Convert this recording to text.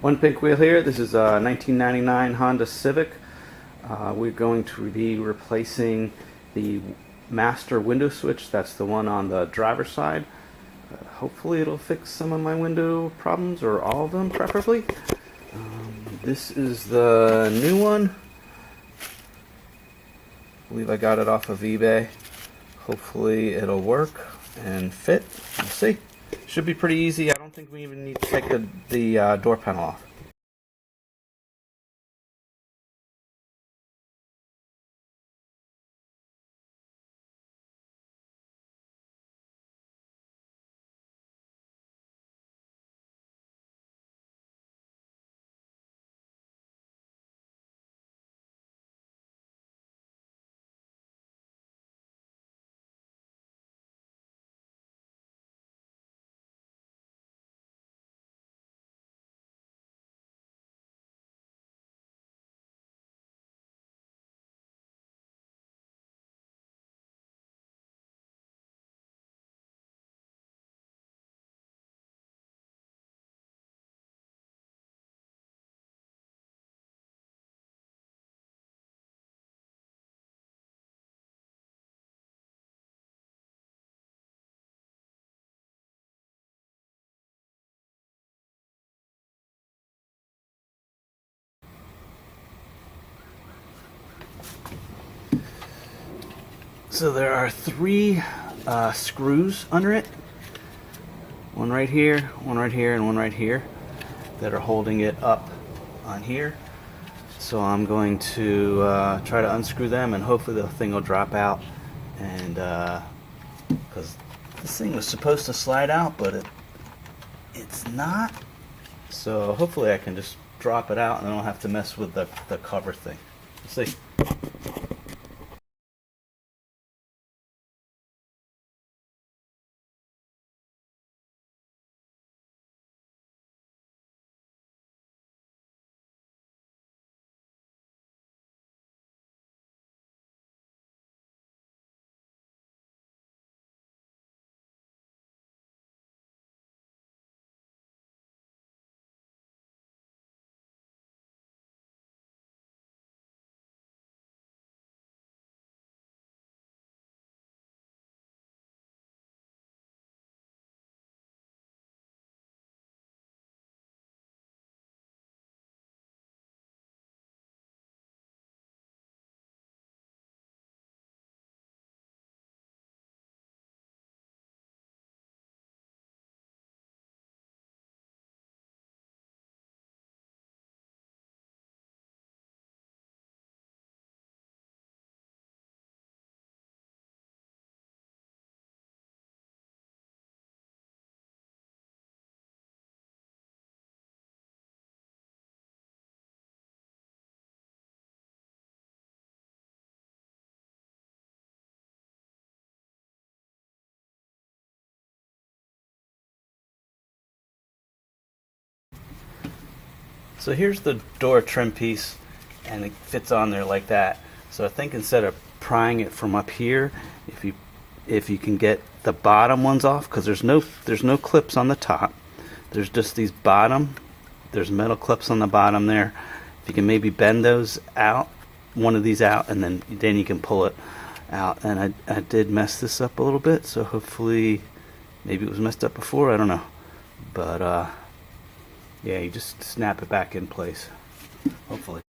One pink wheel here. This is a 1999 Honda Civic. We're going to be replacing the master window switch. That's the one on the driver's side. Hopefully it'll fix some of my window problems, or all of them preferably. This is the new one. I believe I got it off of eBay. Hopefully it'll work and fit. We'll see. Should be pretty easy. I don't think we even need to take the door panel off. So there are three screws under it. One right here, one right here, and one right here that are holding it up on here. So I'm going to try to unscrew them, and hopefully the thing will drop out. And because this thing was supposed to slide out, but it's not. So hopefully I can just drop it out, and I don't have to mess with the cover thing. We'll see. So here's the door trim piece, and it fits on there like that. So I think instead of prying it from up here, if you can get the bottom ones off, because there's no clips on the top. There's just these bottom. There's metal clips on the bottom there. If you can maybe bend those out, one of these out, and then you can pull it out. And I did mess this up a little bit, so hopefully, maybe it was messed up before. I don't know, but yeah, you just snap it back in place, hopefully.